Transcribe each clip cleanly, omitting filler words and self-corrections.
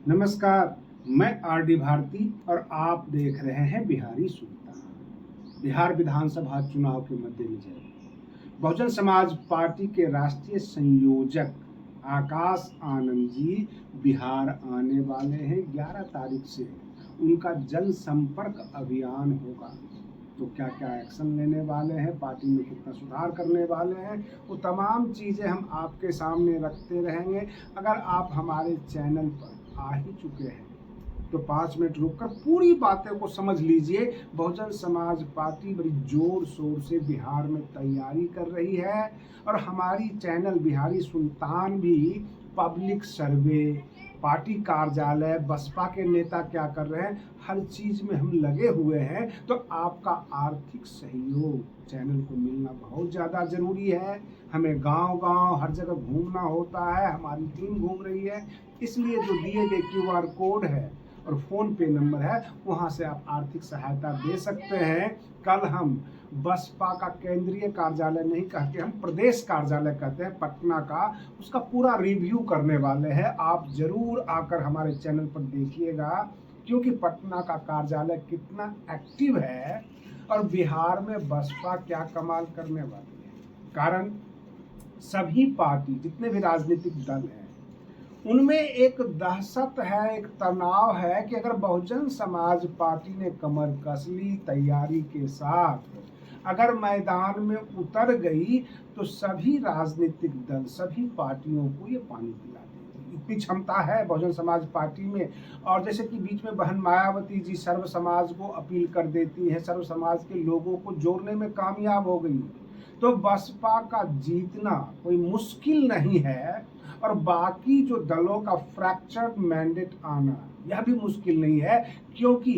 नमस्कार। मैं आर.डी. भारती और आप देख रहे हैं बिहारी सुल्तान। बिहार विधानसभा चुनाव के मद्देनजर बहुजन समाज पार्टी के राष्ट्रीय संयोजक आकाश आनंद जी बिहार आने वाले हैं। 11 तारीख से उनका जनसंपर्क अभियान होगा। तो क्या क्या एक्शन लेने वाले हैं, पार्टी में कितना सुधार करने वाले हैं, वो तमाम चीज़ें हम आपके सामने रखते रहेंगे। अगर आप हमारे चैनल पर आ ही चुके हैं तो 5 मिनट रुककर पूरी बातें को समझ लीजिए। बहुजन समाज पार्टी बड़ी जोर शोर से बिहार में तैयारी कर रही है और हमारी चैनल बिहारी सुल्तान भी पब्लिक सर्वे, पार्टी कार्यालय, बसपा के नेता क्या कर रहे हैं, हर चीज में हम लगे हुए हैं। तो आपका आर्थिक सहयोग चैनल को मिलना बहुत ज़्यादा ज़रूरी है। हमें गांव-गांव हर जगह घूमना होता है, हमारी टीम घूम रही है, इसलिए जो दिए गए QR कोड है और फ़ोन पे नंबर है, वहाँ से आप आर्थिक सहायता दे सकते हैं। कल हम बसपा का केंद्रीय कार्यालय नहीं कहते, हम प्रदेश कार्यालय कहते हैं, पटना का, उसका पूरा रिव्यू करने वाले हैं। आप जरूर आकर हमारे चैनल पर देखिएगा, क्योंकि पटना का कार्यालय कितना एक्टिव है और बिहार में बसपा क्या कमाल करने वाली है। कारण सभी पार्टी, जितने भी राजनीतिक दल हैं, उनमें एक दहशत है, एक तनाव है कि अगर बहुजन समाज पार्टी ने कमर कस ली तैयारी के साथ, अगर मैदान में उतर गई तो सभी राजनीतिक दल, सभी पार्टियों को ये पानी पिला देगी। इतनी क्षमता है बहुजन समाज पार्टी में। और जैसे कि बीच में बहन मायावती जी सर्व समाज को अपील कर देती है, सर्व समाज के लोगों को जोड़ने में कामयाब हो गई, तो बसपा का जीतना कोई मुश्किल नहीं है। और बाकी जो दलों का फ्रैक्चर्ड मैंडेट आना, यह भी मुश्किल नहीं है, क्योंकि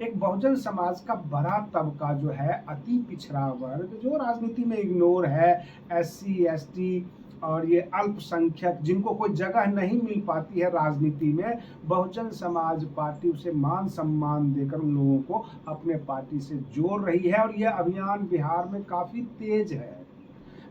एक बहुजन समाज का बड़ा तबका जो है, अति पिछड़ा वर्ग जो राजनीति में इग्नोर है, SC ST और ये अल्पसंख्यक, जिनको कोई जगह नहीं मिल पाती है राजनीति में, बहुजन समाज पार्टी उसे मान सम्मान देकर उन लोगों को अपने पार्टी से जोड़ रही है। और यह अभियान बिहार में काफी तेज है।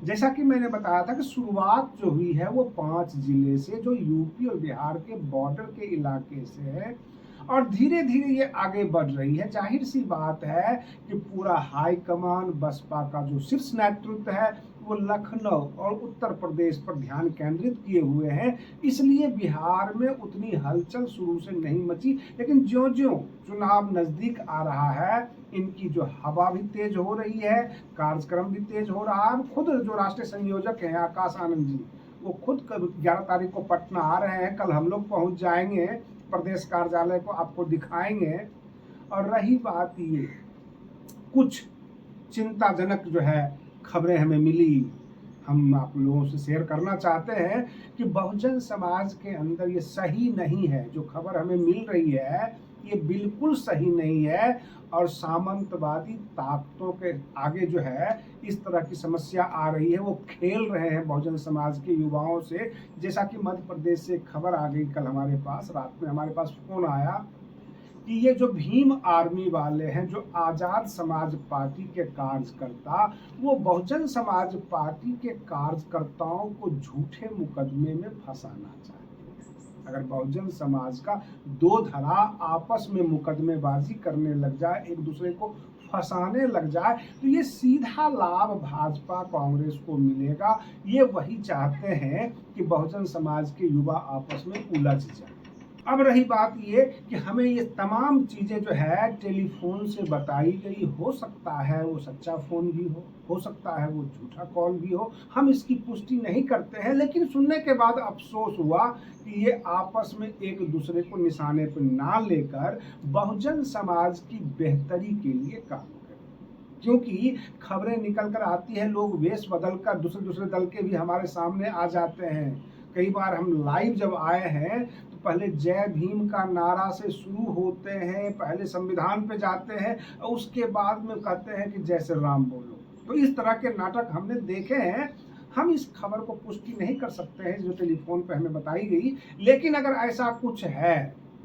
जैसा कि मैंने बताया था कि शुरुआत जो हुई है वो 5 जिले से, जो यूपी और बिहार के बॉर्डर के इलाके से है, और धीरे धीरे ये आगे बढ़ रही है। जाहिर सी बात है कि पूरा हाई कमान, बसपा का जो शीर्ष नेतृत्व है, वो लखनऊ और उत्तर प्रदेश पर ध्यान केंद्रित किए हुए हैं, इसलिए बिहार में उतनी हलचल शुरू से नहीं मची। लेकिन ज्यों ज्यों चुनाव नजदीक आ रहा है, इनकी जो हवा भी तेज हो रही है, कार्यक्रम भी तेज हो रहा है। खुद जो राष्ट्रीय संयोजक हैं आकाश आनंद जी, वो खुद 11 तारीख को पटना आ रहे हैं। कल हम लोग पहुंच जाएंगे प्रदेश कार्यालय को, आपको दिखाएंगे। और रही बात ये, कुछ चिंताजनक जो है खबरें हमें मिली, हम आप लोगों से शेयर करना चाहते हैं कि बहुजन समाज के अंदर ये सही नहीं है। जो खबर हमें मिल रही है ये बिल्कुल सही नहीं है, और सामंतवादी ताकतों के आगे जो है इस तरह की समस्या आ रही है, वो खेल रहे हैं बहुजन समाज के युवाओं से। जैसा कि मध्य प्रदेश से खबर आ गई कल हमारे पास, रात में हमारे पास फोन आया कि ये जो भीम आर्मी वाले हैं, जो आजाद समाज पार्टी के कार्यकर्ता, वो बहुजन समाज पार्टी के कार्यकर्ताओं को झूठे मुकदमे में फंसाना चाहते हैं। अगर बहुजन समाज का दो धड़ा आपस में मुकदमेबाजी करने लग जाए, एक दूसरे को फंसाने लग जाए, तो ये सीधा लाभ भाजपा कांग्रेस को मिलेगा। ये वही चाहते हैं कि बहुजन समाज के युवा आपस में उलझ जाए। अब रही बात ये कि हमें ये तमाम चीज़ें जो है टेलीफोन से बताई गई, हो सकता है वो सच्चा फ़ोन भी हो सकता है वो झूठा कॉल भी हो, हम इसकी पुष्टि नहीं करते हैं। लेकिन सुनने के बाद अफसोस हुआ कि ये आपस में एक दूसरे को निशाने पर ना लेकर बहुजन समाज की बेहतरी के लिए काम करें। क्योंकि खबरें निकल कर आती है, लोग वेश बदल कर दूसरे दूसरे दल के भी हमारे सामने आ जाते हैं। कई बार हम लाइव जब आए हैं तो पहले जय भीम का नारा से शुरू होते हैं, पहले संविधान पे जाते हैं और उसके बाद में कहते हैं कि जय श्री राम बोलो। तो इस तरह के नाटक हमने देखे हैं। हम इस खबर को पुष्टि नहीं कर सकते हैं जो टेलीफोन पे हमें बताई गई, लेकिन अगर ऐसा कुछ है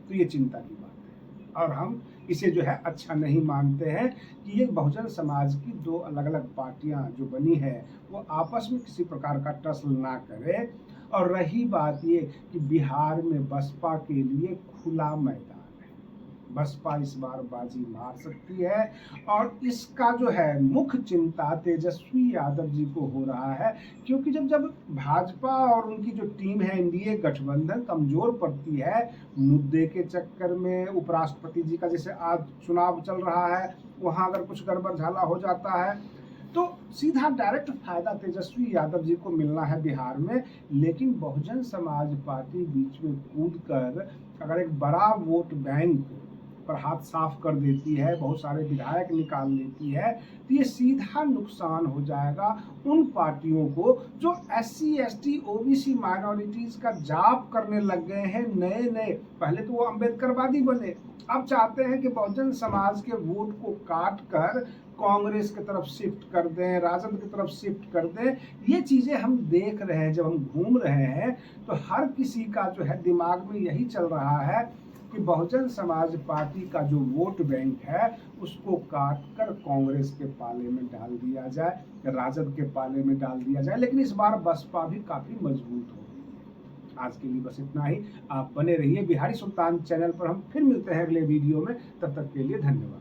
तो ये चिंता की बात है और हम इसे जो है अच्छा नहीं मानते हैं कि ये बहुजन समाज की दो अलग अलग पार्टियां जो बनी है वो आपस में किसी प्रकार का टसल ना करे। और रही बात ये कि बिहार में बसपा के लिए खुला मैदान, बसपा इस बार बाजी मार सकती है। और इसका जो है मुख्य चिंता तेजस्वी यादव जी को हो रहा है, क्योंकि जब जब भाजपा और उनकी जो टीम है एनडीए गठबंधन कमजोर पड़ती है मुद्दे के चक्कर में, उपराष्ट्रपति जी का जैसे आज चुनाव चल रहा है वहां अगर कुछ गड़बड़ झाला हो जाता है तो सीधा डायरेक्ट फायदा तेजस्वी यादव जी को मिलना है बिहार में। लेकिन बहुजन समाज पार्टी बीच में कूद कर अगर एक बड़ा वोट बैंक पर हाथ साफ कर देती है, बहुत सारे विधायक निकाल लेती है, तो ये सीधा नुकसान हो जाएगा उन पार्टियों को जो SC ST OBC माइनॉरिटीज का जाप करने लग गए हैं नए नए। पहले तो वो अम्बेडकरवादी बने, अब चाहते हैं कि बहुजन समाज के वोट को काट कर कांग्रेस की तरफ शिफ्ट कर दें, राजद की तरफ शिफ्ट कर दें। ये चीजें हम देख रहे हैं, जब हम घूम रहे हैं तो हर किसी का जो है दिमाग में यही चल रहा है कि बहुजन समाज पार्टी का जो वोट बैंक है उसको काट कर कांग्रेस के पाले में डाल दिया जाए, राजद के पाले में डाल दिया जाए। लेकिन इस बार बसपा भी काफी मजबूत हो गई है। आज के लिए बस इतना ही। आप बने रहिए बिहारी सुल्तान चैनल पर, हम फिर मिलते हैं अगले वीडियो में। तब तक के लिए धन्यवाद।